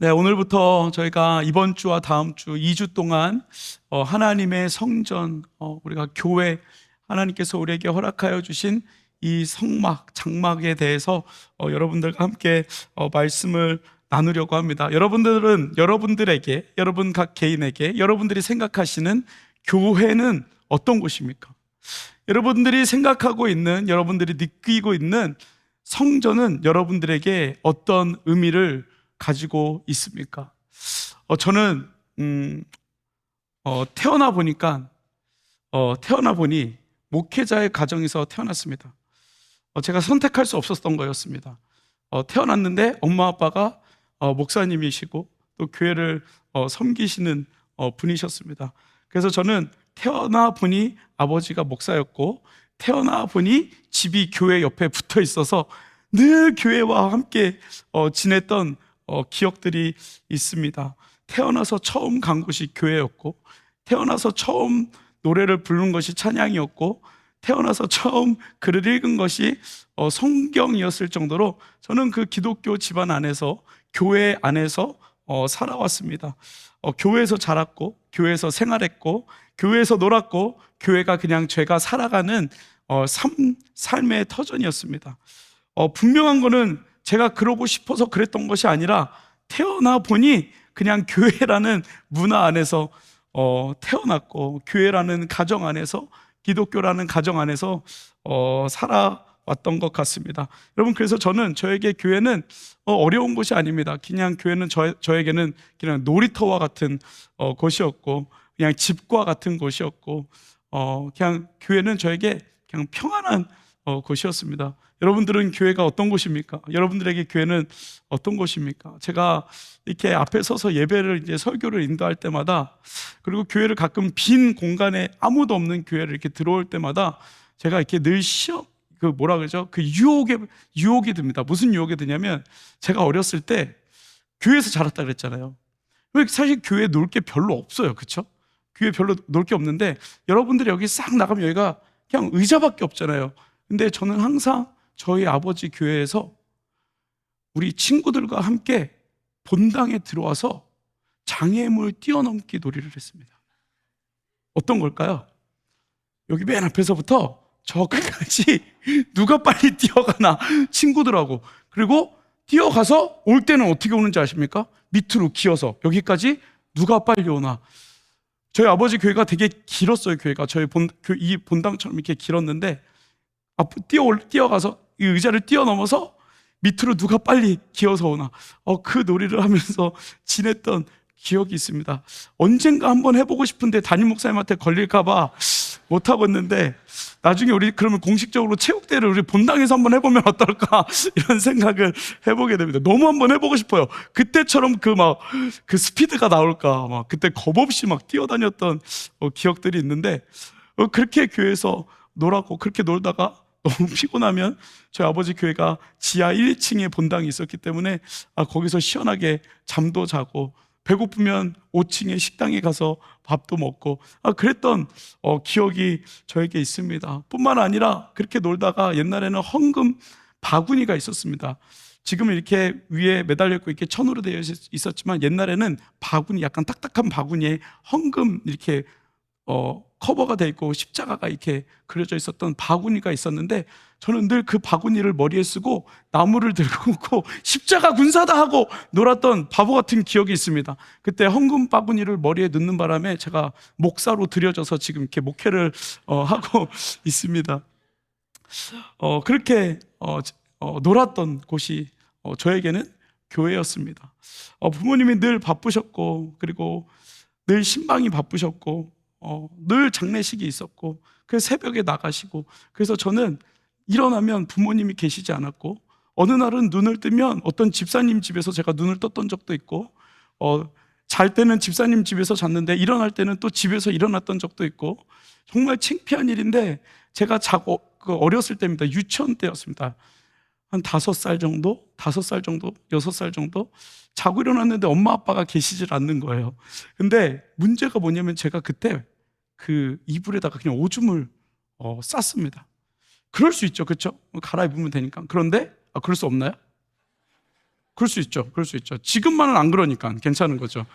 네, 오늘부터 저희가 이번 주와 다음 주 2주 동안 하나님의 성전, 우리가 교회, 하나님께서 우리에게 허락하여 주신 이 성막, 장막에 대해서 여러분들과 함께 말씀을 나누려고 합니다. 여러분들은 여러분들에게, 여러분 각 개인에게 여러분들이 생각하시는 교회는 어떤 곳입니까? 여러분들이 생각하고 있는, 여러분들이 느끼고 있는 성전은 여러분들에게 어떤 의미를 가지고 있습니까? 저는 태어나 보니 목회자의 가정에서 태어났습니다. 제가 선택할 수 없었던 거였습니다. 태어났는데 엄마 아빠가 목사님이시고 또 교회를 섬기시는 분이셨습니다. 그래서 저는 태어나 보니 아버지가 목사였고, 태어나 보니 집이 교회 옆에 붙어 있어서 늘 교회와 함께 지냈던 기억들이 있습니다. 태어나서 처음 간 곳이 교회였고, 태어나서 처음 노래를 부르는 것이 찬양이었고, 태어나서 처음 글을 읽은 것이 성경이었을 정도로 저는 그 기독교 집안 안에서, 교회 안에서 살아왔습니다. 교회에서 자랐고, 교회에서 생활했고, 교회에서 놀았고, 교회가 그냥 제가 살아가는 삶의 터전이었습니다. 분명한 거는 제가 그러고 싶어서 그랬던 것이 아니라 태어나 보니 그냥 교회라는 문화 안에서 태어났고, 교회라는 가정 안에서, 기독교라는 가정 안에서 살아왔던 것 같습니다. 여러분, 그래서 저에게 교회는 어려운 곳이 아닙니다. 그냥 교회는 저에게는 그냥 놀이터와 같은 곳이었고, 그냥 집과 같은 곳이었고, 그냥 교회는 저에게 그냥 평안한 곳이었습니다. 여러분들은 교회가 어떤 곳입니까? 여러분들에게 교회는 어떤 곳입니까? 제가 이렇게 앞에 서서 예배를 이제 설교를 인도할 때마다, 그리고 교회를 가끔 빈 공간에 아무도 없는 교회를 이렇게 들어올 때마다 제가 이렇게 늘 유혹이 듭니다. 무슨 유혹이 드냐면, 제가 어렸을 때 교회에서 자랐다 그랬잖아요. 사실 교회에 놀 게 별로 없어요. 그렇죠? 교회 별로 놀 게 없는데, 여러분들이 여기 싹 나가면 여기가 그냥 의자밖에 없잖아요. 근데 저는 항상 저희 아버지 교회에서 우리 친구들과 함께 본당에 들어와서 장애물 뛰어넘기 놀이를 했습니다. 어떤 걸까요? 여기 맨 앞에서부터 저 끝까지 누가 빨리 뛰어가나 친구들하고, 그리고 뛰어가서 올 때는 어떻게 오는지 아십니까? 밑으로 기어서 여기까지 누가 빨리 오나. 저희 아버지 교회가 되게 길었어요. 교회가 이 본당처럼 이렇게 길었는데, 뛰어가서 이 의자를 뛰어넘어서 밑으로 누가 빨리 기어서 오나, 그 놀이를 하면서 지냈던 기억이 있습니다. 언젠가 한번 해보고 싶은데 담임 목사님한테 걸릴까봐 못하고 있는데, 나중에 우리 그러면 공식적으로 체육대회를 우리 본당에서 한번 해보면 어떨까 이런 생각을 해보게 됩니다. 너무 한번 해보고 싶어요. 그때처럼 그 스피드가 나올까, 그때 겁없이 뛰어다녔던 기억들이 있는데, 그렇게 교회에서 놀았고, 그렇게 놀다가 너무 피곤하면 저희 아버지 교회가 지하 1층에 본당이 있었기 때문에 거기서 시원하게 잠도 자고, 배고프면 5층에 식당에 가서 밥도 먹고, 그랬던 기억이 저에게 있습니다. 뿐만 아니라 그렇게 놀다가 옛날에는 헌금 바구니가 있었습니다. 지금은 이렇게 위에 매달려 있고 이렇게 천으로 되어 있었지만, 옛날에는 바구니, 약간 딱딱한 바구니에 헌금 이렇게 커버가 되어 있고 십자가가 이렇게 그려져 있었던 바구니가 있었는데, 저는 늘 그 바구니를 머리에 쓰고 나무를 들고 십자가 군사다 하고 놀았던 바보 같은 기억이 있습니다. 그때 헌금 바구니를 머리에 넣는 바람에 제가 목사로 들여져서 지금 이렇게 목회를 하고 있습니다. 그렇게 놀았던 곳이 저에게는 교회였습니다. 부모님이 늘 바쁘셨고, 그리고 늘 신방이 바쁘셨고, 늘 장례식이 있었고, 그래서 새벽에 나가시고, 그래서 저는 일어나면 부모님이 계시지 않았고, 어느 날은 눈을 뜨면 어떤 집사님 집에서 제가 눈을 떴던 적도 있고, 잘 때는 집사님 집에서 잤는데 일어날 때는 또 집에서 일어났던 적도 있고, 정말 창피한 일인데, 제가 어렸을 때입니다. 유치원 때였습니다. 한 5살 정도, 6살 정도 자고 일어났는데 엄마 아빠가 계시질 않는 거예요. 근데 문제가 뭐냐면, 제가 그때 그 이불에다가 그냥 오줌을 쌌습니다. 그럴 수 있죠, 그렇죠? 갈아입으면 되니까. 그런데 그럴 수 없나요? 그럴 수 있죠. 그럴 수 있죠. 지금만은 안 그러니까 괜찮은 거죠.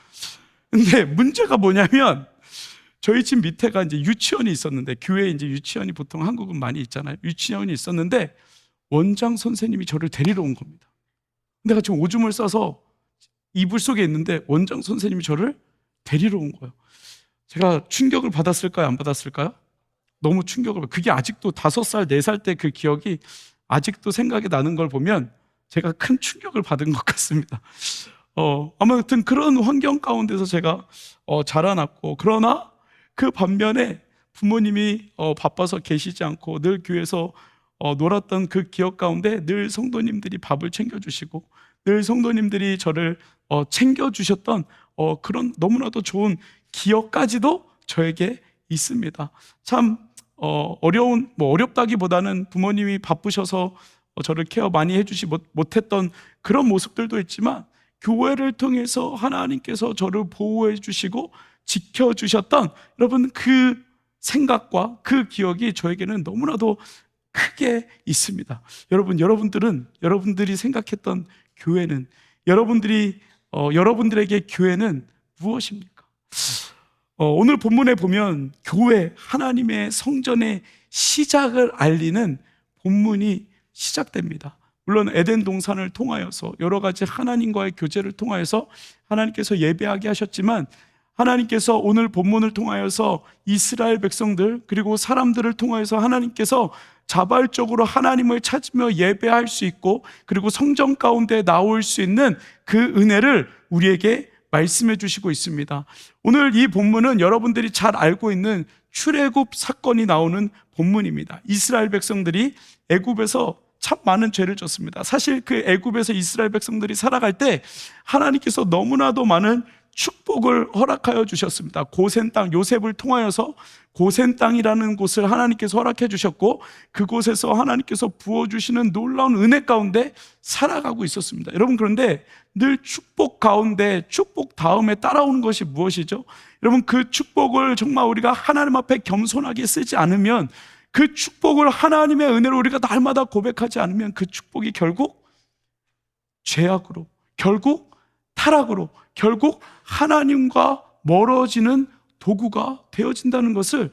근데 문제가 뭐냐면 저희 집 밑에가 이제 유치원이 있었는데, 교회에 이제 유치원이 보통 한국은 많이 있잖아요. 유치원이 있었는데 원장 선생님이 저를 데리러 온 겁니다. 내가 지금 오줌을 싸서 이불 속에 있는데 원장 선생님이 저를 데리러 온 거예요. 제가 충격을 받았을까요? 안 받았을까요? 너무 충격을 받았어요. 그게 아직도 5살, 4살 때 그 기억이 아직도 생각이 나는 걸 보면 제가 큰 충격을 받은 것 같습니다. 아무튼 그런 환경 가운데서 제가 자라났고, 그러나 그 반면에 부모님이 바빠서 계시지 않고 늘 교회에서 놀았던 그 기억 가운데 늘 성도님들이 밥을 챙겨주시고 늘 성도님들이 저를 챙겨주셨던 그런 너무나도 좋은 기억까지도 저에게 있습니다. 참 어렵다기보다는 부모님이 바쁘셔서 저를 케어 많이 해주시 못했던 그런 모습들도 있지만, 교회를 통해서 하나님께서 저를 보호해 주시고 지켜주셨던 여러분 그 생각과 그 기억이 저에게는 너무나도 크게 있습니다. 여러분들이 생각했던 교회는, 여러분들에게 교회는 무엇입니까? 오늘 본문에 보면 교회, 하나님의 성전의 시작을 알리는 본문이 시작됩니다. 물론 에덴 동산을 통하여서 여러 가지 하나님과의 교제를 통하여서 하나님께서 예배하게 하셨지만, 하나님께서 오늘 본문을 통하여서 이스라엘 백성들 그리고 사람들을 통하여서 하나님께서 자발적으로 하나님을 찾으며 예배할 수 있고 그리고 성전 가운데 나올 수 있는 그 은혜를 우리에게 말씀해 주시고 있습니다. 오늘 이 본문은 여러분들이 잘 알고 있는 출애굽 사건이 나오는 본문입니다. 이스라엘 백성들이 애굽에서 참 많은 죄를 졌습니다. 사실 그 애굽에서 이스라엘 백성들이 살아갈 때 하나님께서 너무나도 많은 축복을 허락하여 주셨습니다. 고센 땅, 요셉을 통하여서 고센 땅이라는 곳을 하나님께서 허락해 주셨고, 그곳에서 하나님께서 부어주시는 놀라운 은혜 가운데 살아가고 있었습니다. 여러분, 그런데 늘 축복 가운데 축복 다음에 따라오는 것이 무엇이죠? 여러분, 그 축복을 정말 우리가 하나님 앞에 겸손하게 쓰지 않으면, 그 축복을 하나님의 은혜로 우리가 날마다 고백하지 않으면 그 축복이 결국 죄악으로, 결국 타락으로, 결국 하나님과 멀어지는 도구가 되어진다는 것을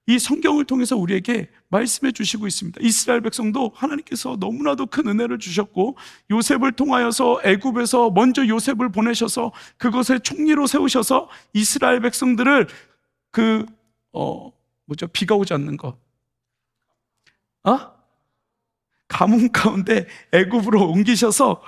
이 성경을 통해서 우리에게 말씀해 주시고 있습니다. 이스라엘 백성도 하나님께서 너무나도 큰 은혜를 주셨고, 요셉을 통하여서 애굽에서 먼저 요셉을 보내셔서 그것에 총리로 세우셔서 이스라엘 백성들을 비가 오지 않는 것, 가뭄 가운데 애굽으로 옮기셔서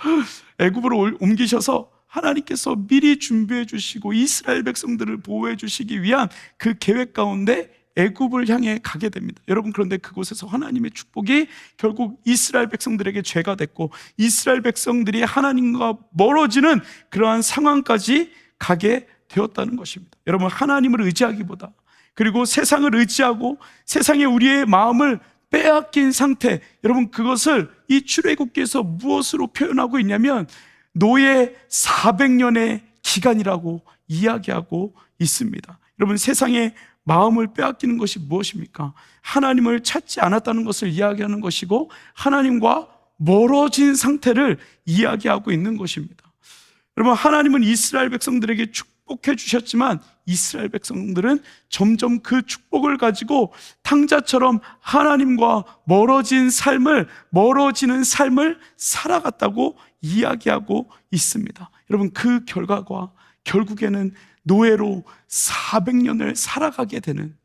하나님께서 미리 준비해 주시고 이스라엘 백성들을 보호해 주시기 위한 그 계획 가운데 애굽을 향해 가게 됩니다. 여러분, 그런데 그곳에서 하나님의 축복이 결국 이스라엘 백성들에게 죄가 됐고, 이스라엘 백성들이 하나님과 멀어지는 그러한 상황까지 가게 되었다는 것입니다. 여러분, 하나님을 의지하기보다, 그리고 세상을 의지하고 세상에 우리의 마음을 빼앗긴 상태, 여러분, 그것을 이 출애굽기에서 무엇으로 표현하고 있냐면 노예 400년의 기간이라고 이야기하고 있습니다. 여러분, 세상에 마음을 빼앗기는 것이 무엇입니까? 하나님을 찾지 않았다는 것을 이야기하는 것이고, 하나님과 멀어진 상태를 이야기하고 있는 것입니다. 여러분, 하나님은 이스라엘 백성들에게 축복해 주셨지만 이스라엘 백성들은 점점 그 축복을 가지고 탕자처럼 하나님과 멀어지는 삶을 살아갔다고 이야기하고 있습니다. 여러분, 그 결과가 결국에는 노예로 400년을 살아가게 되는,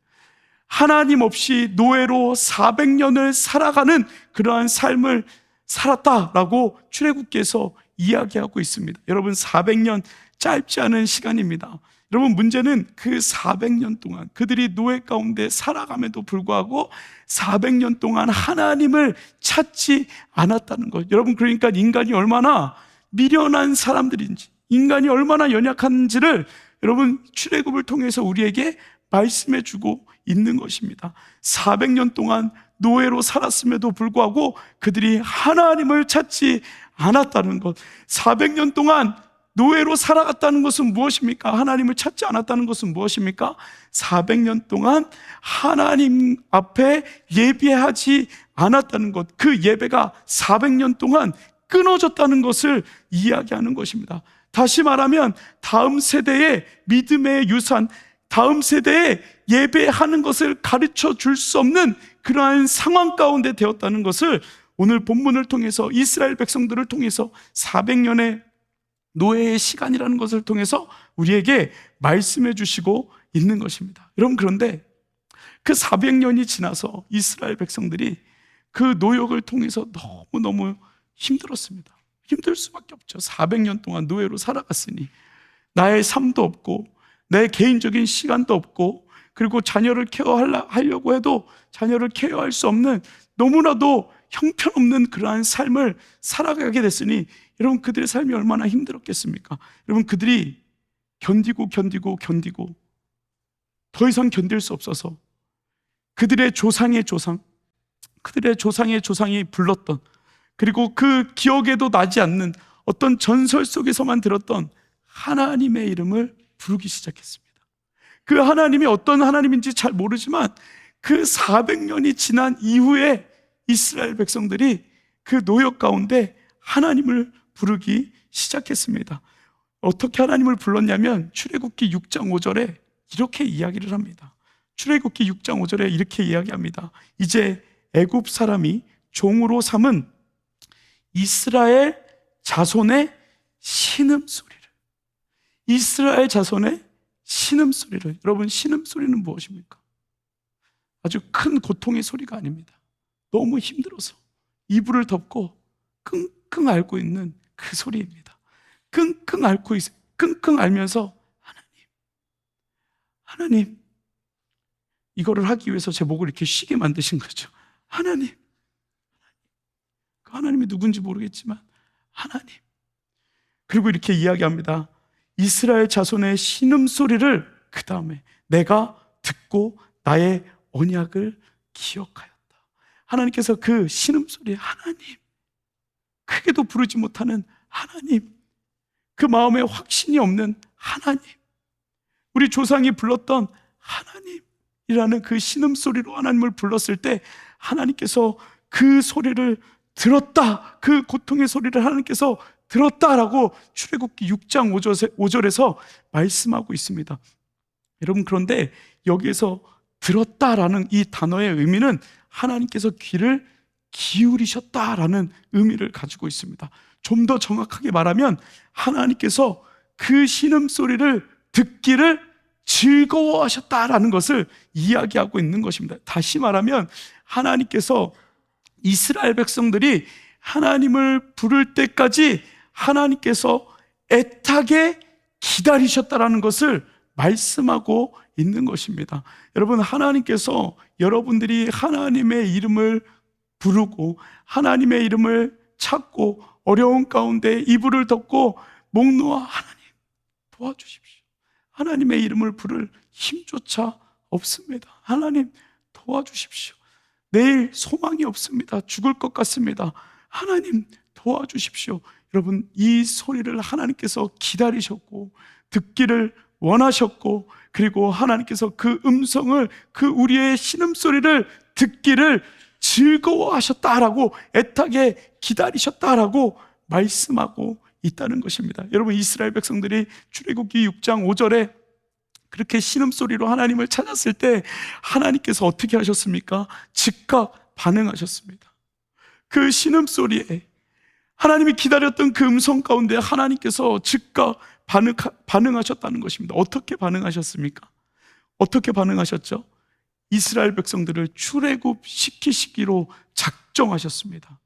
하나님 없이 노예로 400년을 살아가는 그러한 삶을 살았다라고 출애굽기에서 이야기하고 있습니다. 여러분, 400년 짧지 않은 시간입니다. 여러분, 문제는 그 400년 동안 그들이 노예 가운데 살아감에도 불구하고 400년 동안 하나님을 찾지 않았다는 것. 여러분, 그러니까 인간이 얼마나 미련한 사람들인지, 인간이 얼마나 연약한지를 여러분 출애굽을 통해서 우리에게 말씀해 주고 있는 것입니다. 400년 동안 노예로 살았음에도 불구하고 그들이 하나님을 찾지 않았다는 것. 400년 동안 노예로 살아갔다는 것은 무엇입니까? 하나님을 찾지 않았다는 것은 무엇입니까? 400년 동안 하나님 앞에 예배하지 않았다는 것. 그 예배가 400년 동안 끊어졌다는 것을 이야기하는 것입니다. 다시 말하면 다음 세대의 믿음의 유산, 다음 세대에 예배하는 것을 가르쳐 줄 수 없는 그러한 상황 가운데 되었다는 것을 오늘 본문을 통해서, 이스라엘 백성들을 통해서 400년의 노예의 시간이라는 것을 통해서 우리에게 말씀해 주시고 있는 것입니다. 여러분, 그런데 그 400년이 지나서 이스라엘 백성들이 그 노역을 통해서 너무너무 힘들었습니다. 힘들 수밖에 없죠. 400년 동안 노예로 살아갔으니 나의 삶도 없고 내 개인적인 시간도 없고, 그리고 자녀를 케어하려고 해도 자녀를 케어할 수 없는 너무나도 형편없는 그러한 삶을 살아가게 됐으니 여러분, 그들의 삶이 얼마나 힘들었겠습니까? 여러분, 그들이 견디고 더 이상 견딜 수 없어서 그들의 조상의 조상이 불렀던, 그리고 그 기억에도 나지 않는 어떤 전설 속에서만 들었던 하나님의 이름을 부르기 시작했습니다. 그 하나님이 어떤 하나님인지 잘 모르지만 그 400년이 지난 이후에 이스라엘 백성들이 그 노역 가운데 하나님을 부르기 시작했습니다. 어떻게 하나님을 불렀냐면 출애굽기 6장 5절에 이렇게 이야기를 합니다. 출애굽기 6장 5절에 이렇게 이야기합니다. 이제 애굽 사람이 종으로 삼은 이스라엘 자손의 신음소리를, 이스라엘 자손의 신음소리를. 여러분, 신음소리는 무엇입니까? 아주 큰 고통의 소리가 아닙니다. 너무 힘들어서 이불을 덮고 끙끙 앓고 있는 그 소리입니다. 끙끙 앓면서 하나님, 이거를 하기 위해서 제 목을 이렇게 쉬게 만드신 거죠. 하나님, 그 하나님이 누군지 모르겠지만 하나님. 그리고 이렇게 이야기합니다. 이스라엘 자손의 신음소리를 그 다음에 내가 듣고 나의 언약을 기억하였다. 하나님께서 그 신음소리, 하나님, 크게도 부르지 못하는 하나님, 그 마음에 확신이 없는 하나님, 우리 조상이 불렀던 하나님이라는 그 신음소리로 하나님을 불렀을 때 하나님께서 그 소리를 들었다, 그 고통의 소리를 하나님께서 들었다라고 출애굽기 6장 5절에서 말씀하고 있습니다. 여러분, 그런데 여기에서 들었다라는 이 단어의 의미는 하나님께서 귀를 기울이셨다라는 의미를 가지고 있습니다. 좀 더 정확하게 말하면 하나님께서 그 신음소리를 듣기를 즐거워하셨다라는 것을 이야기하고 있는 것입니다. 다시 말하면 하나님께서 이스라엘 백성들이 하나님을 부를 때까지 하나님께서 애타게 기다리셨다라는 것을 말씀하고 있는 것입니다. 여러분, 하나님께서 여러분들이 하나님의 이름을 부르고 하나님의 이름을 찾고 어려운 가운데 이불을 덮고 목 놓아 하나님 도와주십시오. 하나님의 이름을 부를 힘조차 없습니다. 하나님 도와주십시오. 내일 소망이 없습니다. 죽을 것 같습니다. 하나님 도와주십시오. 여러분, 이 소리를 하나님께서 기다리셨고 듣기를 원하셨고, 그리고 하나님께서 그 음성을, 그 우리의 신음소리를 듣기를 즐거워하셨다라고, 애타게 기다리셨다라고 말씀하고 있다는 것입니다. 여러분, 이스라엘 백성들이 출애굽기 6장 5절에 그렇게 신음소리로 하나님을 찾았을 때 하나님께서 어떻게 하셨습니까? 즉각 반응하셨습니다. 그 신음소리에, 하나님이 기다렸던 그 음성 가운데 하나님께서 즉각 반응하셨다는 것입니다. 어떻게 반응하셨습니까? 어떻게 반응하셨죠? 이스라엘 백성들을 출애굽시키시기로 작정하셨습니다.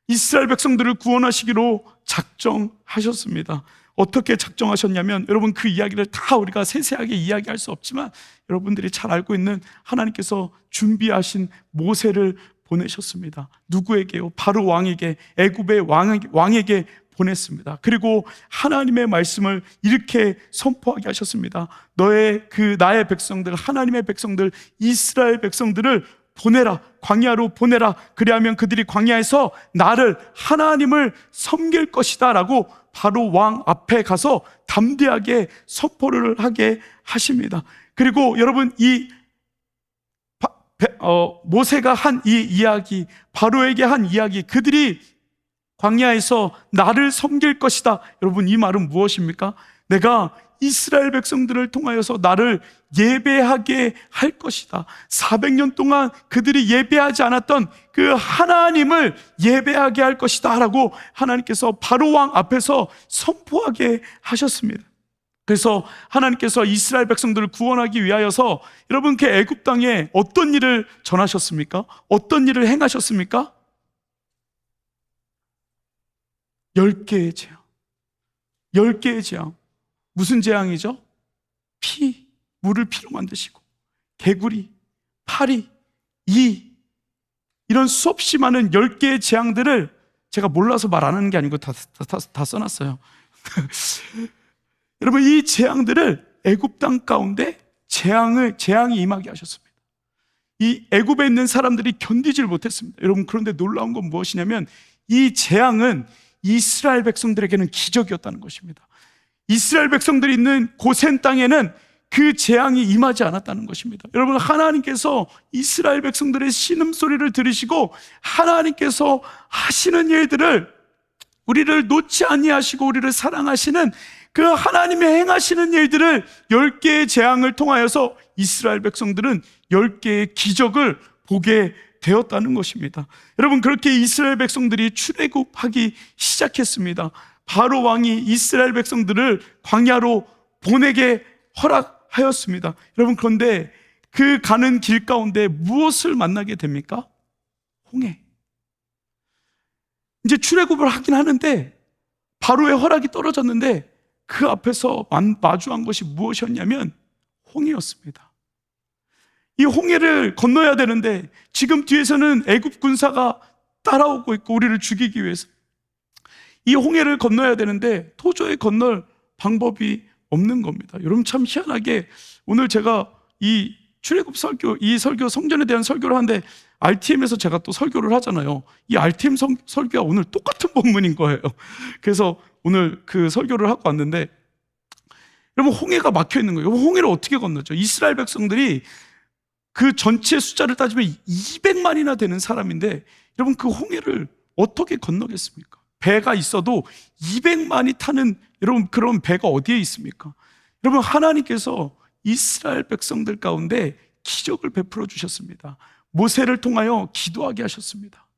이스라엘 백성들을 구원하시기로 작정하셨습니다. 어떻게 작정하셨냐면, 여러분, 그 이야기를 다 우리가 세세하게 이야기할 수 없지만 여러분들이 잘 알고 있는 하나님께서 준비하신 모세를 보내셨습니다. 누구에게요? 바로 왕에게, 애굽의 왕에게 보냈습니다. 그리고 하나님의 말씀을 이렇게 선포하게 하셨습니다. 나의 백성들, 하나님의 백성들, 이스라엘 백성들을 보내라, 광야로 보내라. 그리하면 그들이 광야에서 나를, 하나님을 섬길 것이다 라고 바로 왕 앞에 가서 담대하게 선포를 하게 하십니다. 그리고 여러분, 모세가 한 이 이야기, 바로에게 한 이야기, 그들이 광야에서 나를 섬길 것이다. 여러분, 이 말은 무엇입니까? 내가 이스라엘 백성들을 통하여서 나를 예배하게 할 것이다. 400년 동안 그들이 예배하지 않았던 그 하나님을 예배하게 할 것이다 라고 하나님께서 바로 왕 앞에서 선포하게 하셨습니다. 그래서 하나님께서 이스라엘 백성들을 구원하기 위하여서 여러분, 그 애굽 땅에 어떤 일을 전하셨습니까? 어떤 일을 행하셨습니까? 10개의 재앙. 10개의 재앙. 무슨 재앙이죠? 물을 피로 만드시고, 개구리, 파리, 이런 수없이 많은 10개의 재앙들을 제가 몰라서 말 안 하는 게 아니고 다 써놨어요. 여러분, 이 재앙들을 애굽 땅 가운데 재앙이 임하게 하셨습니다. 이 애굽에 있는 사람들이 견디질 못했습니다. 여러분, 그런데 놀라운 건 무엇이냐면 이 재앙은 이스라엘 백성들에게는 기적이었다는 것입니다. 이스라엘 백성들이 있는 고센 땅에는 그 재앙이 임하지 않았다는 것입니다. 여러분, 하나님께서 이스라엘 백성들의 신음소리를 들으시고 하나님께서 하시는 일들을, 우리를 놓지 아니하시고 우리를 사랑하시는 그 하나님의 행하시는 일들을 10개의 재앙을 통하여서 이스라엘 백성들은 10개의 기적을 보게 되었다는 것입니다. 여러분, 그렇게 이스라엘 백성들이 출애굽하기 시작했습니다. 바로 왕이 이스라엘 백성들을 광야로 보내게 허락하였습니다. 여러분, 그런데 그 가는 길 가운데 무엇을 만나게 됩니까? 홍해. 이제 출애굽을 하긴 하는데 바로의 허락이 떨어졌는데 그 앞에서 마주한 것이 무엇이었냐면 홍해였습니다. 이 홍해를 건너야 되는데 지금 뒤에서는 애굽 군사가 따라오고 있고 우리를 죽이기 위해서 이 홍해를 건너야 되는데 도저히 건널 방법이 없는 겁니다. 여러분, 참 희한하게 오늘 제가 이 출애굽 설교, 이 설교, 성전에 대한 설교를 하는데 RTM에서 제가 또 설교를 하잖아요. 이 RTM 설교가 오늘 똑같은 본문인 거예요. 그래서 오늘 그 설교를 하고 왔는데 여러분, 홍해가 막혀 있는 거예요. 홍해를 어떻게 건너죠? 이스라엘 백성들이 그 전체 숫자를 따지면 200만이나 되는 사람인데 여러분, 그 홍해를 어떻게 건너겠습니까? 배가 있어도 200만이 타는, 여러분, 그런 배가 어디에 있습니까? 여러분, 하나님께서 이스라엘 백성들 가운데 기적을 베풀어 주셨습니다. 모세를 통하여 기도하게 하셨습니다.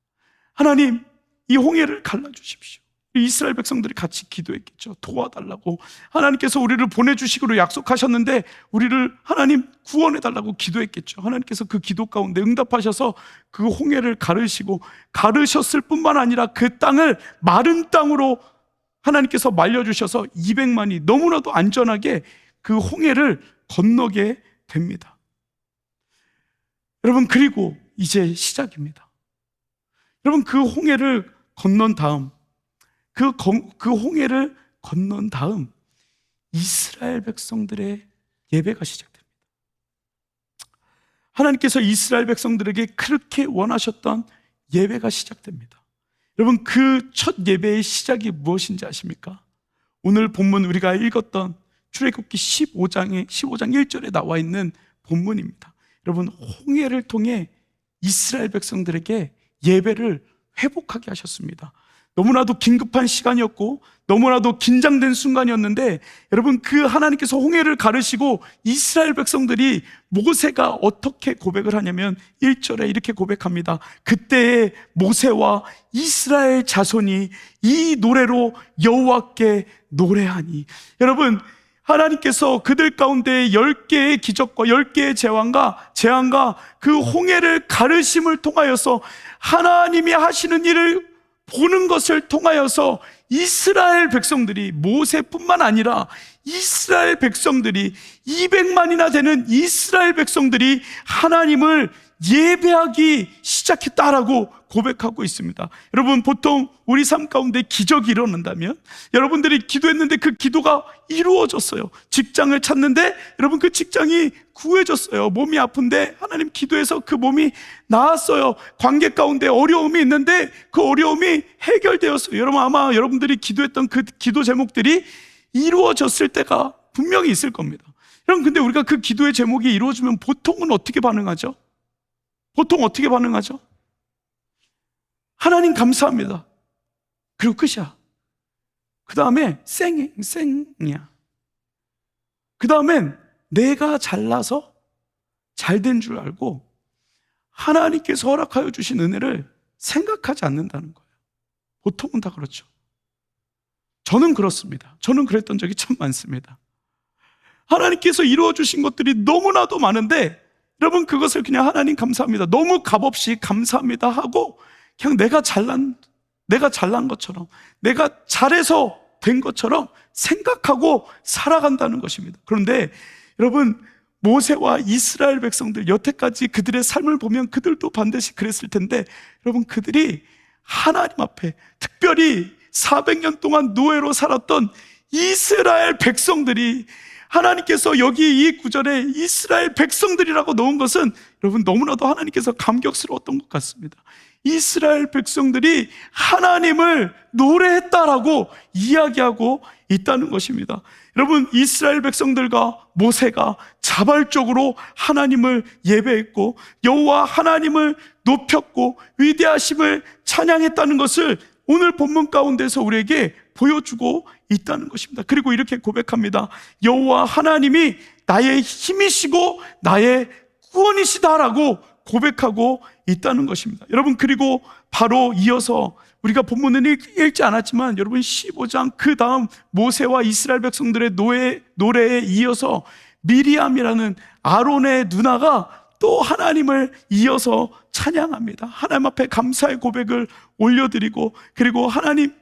하나님, 이 홍해를 갈라주십시오. 이스라엘 백성들이 같이 기도했겠죠. 도와달라고. 하나님께서 우리를 보내주시기로 약속하셨는데 우리를 하나님 구원해달라고 기도했겠죠. 하나님께서 그 기도 가운데 응답하셔서 그 홍해를 가르셨을 뿐만 아니라 그 땅을 마른 땅으로 하나님께서 말려주셔서 200만이 너무나도 안전하게 그 홍해를 건너게 됩니다. 여러분, 그리고 이제 시작입니다. 여러분, 그 홍해를 건넌 다음, 그 홍해를 건넌 다음 이스라엘 백성들의 예배가 시작됩니다. 하나님께서 이스라엘 백성들에게 그렇게 원하셨던 예배가 시작됩니다. 여러분, 그 첫 예배의 시작이 무엇인지 아십니까? 오늘 본문 우리가 읽었던 출애굽기 15장 1절에 나와 있는 본문입니다. 여러분, 홍해를 통해 이스라엘 백성들에게 예배를 회복하게 하셨습니다. 너무나도 긴급한 시간이었고 너무나도 긴장된 순간이었는데 여러분, 그 하나님께서 홍해를 가르시고 이스라엘 백성들이, 모세가 어떻게 고백을 하냐면 1절에 이렇게 고백합니다. 그때에 모세와 이스라엘 자손이 이 노래로 여호와께 노래하니. 여러분, 하나님께서 그들 가운데 10개의 기적과 10개의 재앙과 그 홍해를 가르심을 통하여서 하나님이 하시는 일을 보는 것을 통하여서 이스라엘 백성들이, 모세뿐만 아니라 이스라엘 백성들이, 200만이나 되는 이스라엘 백성들이 하나님을 예배하기 시작했다라고 고백하고 있습니다. 여러분, 보통 우리 삶 가운데 기적이 일어난다면 여러분들이 기도했는데 그 기도가 이루어졌어요. 직장을 찾는데 여러분, 그 직장이 구해졌어요. 몸이 아픈데 하나님 기도해서 그 몸이 나았어요. 관계 가운데 어려움이 있는데 그 어려움이 해결되었어요. 여러분, 아마 여러분들이 기도했던 그 기도 제목들이 이루어졌을 때가 분명히 있을 겁니다. 여러분, 근데 우리가 그 기도의 제목이 이루어지면 보통은 어떻게 반응하죠? 보통 어떻게 반응하죠? 하나님 감사합니다. 그리고 끝이야. 그 다음에 쌩이야. 그 다음엔 내가 잘나서 잘된 줄 알고 하나님께서 허락하여 주신 은혜를 생각하지 않는다는 거예요. 보통은 다 그렇죠. 저는 그렇습니다. 저는 그랬던 적이 참 많습니다. 하나님께서 이루어 주신 것들이 너무나도 많은데 여러분 그것을 그냥 하나님 감사합니다, 너무 값없이 감사합니다 하고 그냥 내가 잘난 것처럼, 내가 잘해서 된 것처럼 생각하고 살아간다는 것입니다. 그런데 여러분, 모세와 이스라엘 백성들, 여태까지 그들의 삶을 보면 그들도 반드시 그랬을 텐데, 여러분 그들이 하나님 앞에, 특별히 400년 동안 노예로 살았던 이스라엘 백성들이, 하나님께서 여기 이 구절에 이스라엘 백성들이라고 넣은 것은 여러분 너무나도 하나님께서 감격스러웠던 것 같습니다. 이스라엘 백성들이 하나님을 노래했다라고 이야기하고 있다는 것입니다. 여러분, 이스라엘 백성들과 모세가 자발적으로 하나님을 예배했고 여호와 하나님을 높였고 위대하심을 찬양했다는 것을 오늘 본문 가운데서 우리에게 보여주고 있다는 것입니다. 그리고 이렇게 고백합니다. 여호와 하나님이 나의 힘이시고 나의 구원이시다라고 고백하고 있다는 것입니다. 여러분, 그리고 바로 이어서 우리가 본문은 읽지 않았지만 여러분 15장 그 다음 모세와 이스라엘 백성들의 노래에 이어서 미리암이라는 아론의 누나가 또 하나님을 이어서 찬양합니다. 하나님 앞에 감사의 고백을 올려드리고, 그리고 하나님,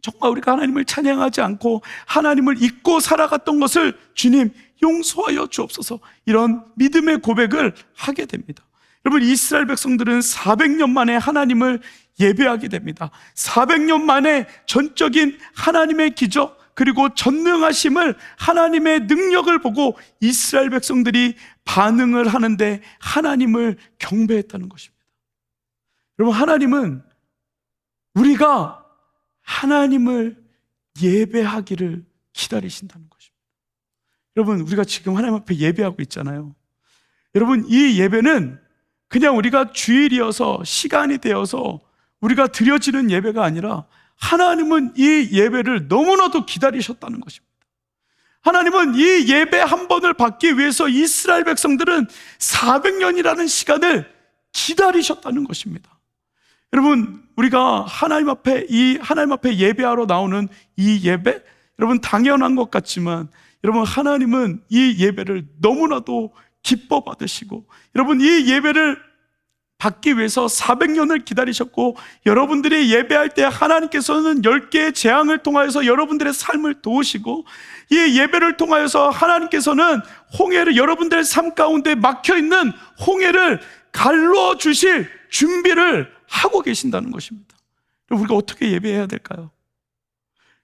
정말 우리가 하나님을 찬양하지 않고 하나님을 잊고 살아갔던 것을 주님 용서하여 주옵소서, 이런 믿음의 고백을 하게 됩니다. 여러분, 이스라엘 백성들은 400년 만에 하나님을 예배하게 됩니다. 400년 만에 전적인 하나님의 기적, 그리고 전능하심을, 하나님의 능력을 보고 이스라엘 백성들이 반응을 하는데 하나님을 경배했다는 것입니다. 여러분, 하나님은 우리가 하나님을 예배하기를 기다리신다는 것입니다. 여러분, 우리가 지금 하나님 앞에 예배하고 있잖아요. 여러분, 이 예배는 그냥 우리가 주일이어서, 시간이 되어서 우리가 드려지는 예배가 아니라 하나님은 이 예배를 너무나도 기다리셨다는 것입니다. 하나님은 이 예배 한 번을 받기 위해서 이스라엘 백성들은 400년이라는 시간을 기다리셨다는 것입니다. 여러분, 우리가 하나님 앞에 예배하러 나오는 이 예배, 여러분 당연한 것 같지만 여러분, 하나님은 이 예배를 너무나도 기뻐 받으시고, 여러분 이 예배를 받기 위해서 400년을 기다리셨고, 여러분들이 예배할 때 하나님께서는 10개의 재앙을 통하여서 여러분들의 삶을 도우시고, 이 예배를 통하여서 하나님께서는 홍해를, 여러분들의 삶 가운데 막혀있는 홍해를 갈라 주실 준비를 하고 계신다는 것입니다. 여러분, 우리가 어떻게 예배해야 될까요?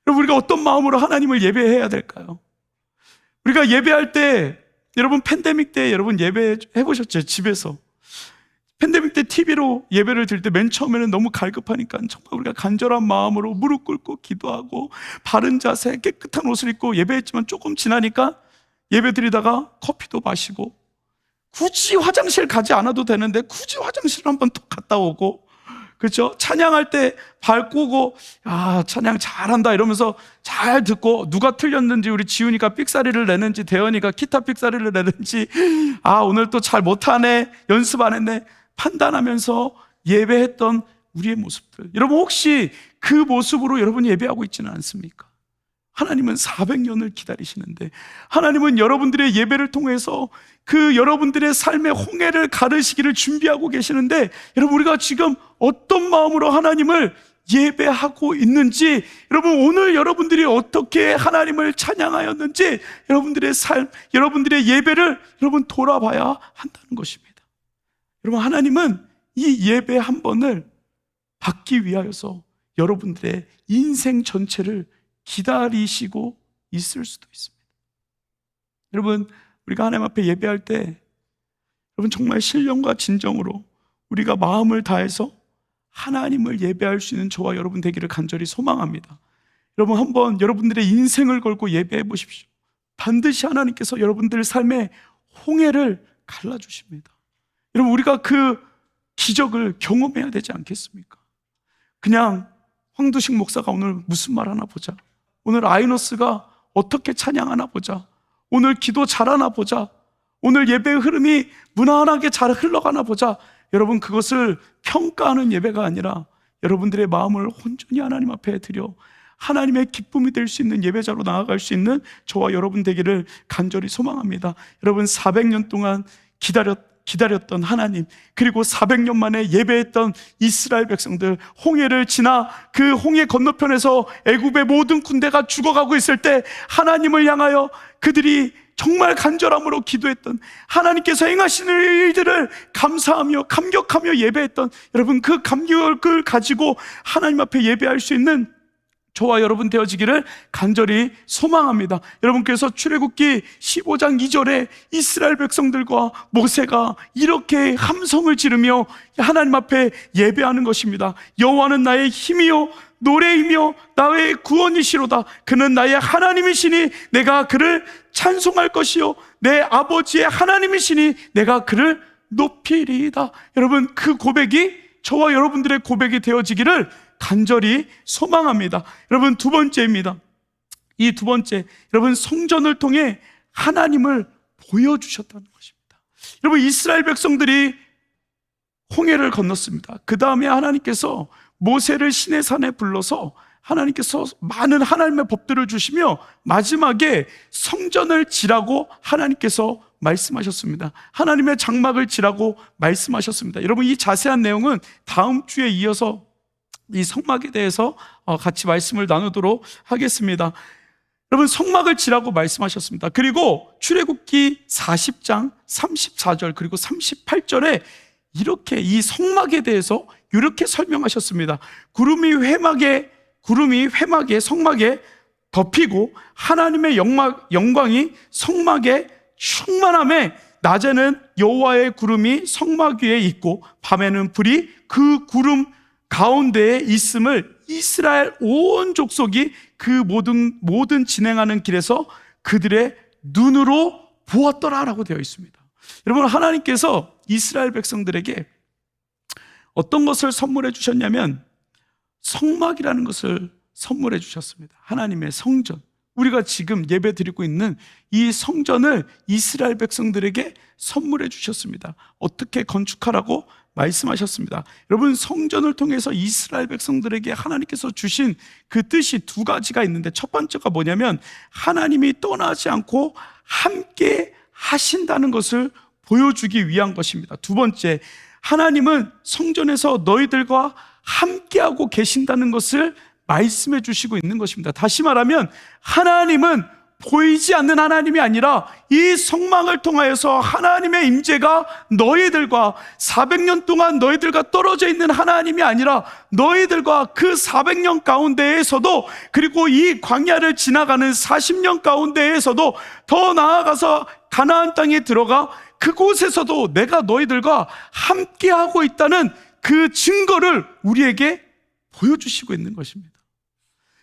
여러분, 우리가 어떤 마음으로 하나님을 예배해야 될까요? 우리가 예배할 때, 여러분 팬데믹 때 여러분 예배해 보셨죠? 집에서 팬데믹 때 TV로 예배를 드릴 때 맨 처음에는 너무 갈급하니까 정말 우리가 간절한 마음으로 무릎 꿇고 기도하고 바른 자세, 깨끗한 옷을 입고 예배했지만 조금 지나니까 예배 드리다가 커피도 마시고, 굳이 화장실 가지 않아도 되는데 굳이 화장실 한번 또 갔다 오고, 그렇죠? 찬양할 때 발 끄고 찬양 잘한다 이러면서 잘 듣고, 누가 틀렸는지, 우리 지훈이가 삑사리를 내는지, 대현이가 기타 삑사리를 내는지, 오늘 또 잘 못하네, 연습 안 했네, 판단하면서 예배했던 우리의 모습들, 여러분 혹시 그 모습으로 여러분이 예배하고 있지는 않습니까? 하나님은 400년을 기다리시는데, 하나님은 여러분들의 예배를 통해서 그 여러분들의 삶의 홍해를 가르시기를 준비하고 계시는데, 여러분 우리가 지금 어떤 마음으로 하나님을 예배하고 있는지, 여러분 오늘 여러분들이 어떻게 하나님을 찬양하였는지, 여러분들의 삶, 여러분들의 예배를 여러분 돌아봐야 한다는 것입니다. 여러분, 하나님은 이 예배 한 번을 받기 위하여서 여러분들의 인생 전체를 기다리시고 있을 수도 있습니다. 여러분, 우리가 하나님 앞에 예배할 때 여러분 정말 신령과 진정으로 우리가 마음을 다해서 하나님을 예배할 수 있는 저와 여러분 되기를 간절히 소망합니다. 여러분, 한번 여러분들의 인생을 걸고 예배해 보십시오. 반드시 하나님께서 여러분들 삶의 홍해를 갈라주십니다. 여러분, 우리가 그 기적을 경험해야 되지 않겠습니까? 그냥 황두식 목사가 오늘 무슨 말 하나 보자. 오늘 아이너스가 어떻게 찬양하나 보자. 오늘 기도 잘하나 보자. 오늘 예배의 흐름이 무난하게 잘 흘러가나 보자. 여러분, 그것을 평가하는 예배가 아니라 여러분들의 마음을 온전히 하나님 앞에 드려 하나님의 기쁨이 될 수 있는 예배자로 나아갈 수 있는 저와 여러분 되기를 간절히 소망합니다. 여러분, 400년 동안 기다렸던 하나님, 그리고 400년 만에 예배했던 이스라엘 백성들, 홍해를 지나 그 홍해 건너편에서 애굽의 모든 군대가 죽어가고 있을 때 하나님을 향하여 그들이 정말 간절함으로 기도했던, 하나님께서 행하시는 일들을 감사하며 감격하며 예배했던, 여러분, 그 감격을 가지고 하나님 앞에 예배할 수 있는 저와 여러분 되어지기를 간절히 소망합니다. 여러분께서 출애굽기 15장 2절에 이스라엘 백성들과 모세가 이렇게 함성을 지르며 하나님 앞에 예배하는 것입니다. 여호와는 나의 힘이요 노래이며 나의 구원이시로다. 그는 나의 하나님이시니 내가 그를 찬송할 것이요 내 아버지의 하나님이시니 내가 그를 높이리이다. 여러분, 그 고백이 저와 여러분들의 고백이 되어지기를 간절히 소망합니다. 여러분, 두 번째입니다. 이 두 번째, 여러분, 성전을 통해 하나님을 보여주셨다는 것입니다. 여러분, 이스라엘 백성들이 홍해를 건넜습니다. 그 다음에 하나님께서 모세를 시내산에 불러서 하나님께서 많은 하나님의 법들을 주시며 마지막에 성전을 지라고 하나님께서 말씀하셨습니다. 하나님의 장막을 지라고 말씀하셨습니다. 여러분, 이 자세한 내용은 다음 주에 이어서 이 성막에 대해서 같이 말씀을 나누도록 하겠습니다. 여러분, 성막을 지라고 말씀하셨습니다. 그리고 출애굽기 40장 34절 그리고 38절에 이렇게 이 성막에 대해서 이렇게 설명하셨습니다. 구름이 회막에 성막에 덮이고 하나님의 영광이 성막에 충만함에 낮에는 여호와의 구름이 성막 위에 있고 밤에는 불이 그 구름 가운데에 있음을 이스라엘 온 족속이 그 모든 진행하는 길에서 그들의 눈으로 보았더라라고 되어 있습니다. 여러분, 하나님께서 이스라엘 백성들에게 어떤 것을 선물해 주셨냐면 성막이라는 것을 선물해 주셨습니다. 하나님의 성전, 우리가 지금 예배 드리고 있는 이 성전을 이스라엘 백성들에게 선물해 주셨습니다. 어떻게 건축하라고 말씀하셨습니다. 여러분, 성전을 통해서 이스라엘 백성들에게 하나님께서 주신 그 뜻이 두 가지가 있는데, 첫 번째가 뭐냐면 하나님이 떠나지 않고 함께 하신다는 것을 보여주기 위한 것입니다. 두 번째, 하나님은 성전에서 너희들과 함께하고 계신다는 것을 말씀해 주시고 있는 것입니다. 다시 말하면 하나님은 보이지 않는 하나님이 아니라 이 성막을 통하여서 하나님의 임재가 너희들과 400년 동안 너희들과 떨어져 있는 하나님이 아니라 너희들과 그 400년 가운데에서도, 그리고 이 광야를 지나가는 40년 가운데에서도, 더 나아가서 가나안 땅에 들어가 그곳에서도 내가 너희들과 함께하고 있다는 그 증거를 우리에게 보여주시고 있는 것입니다.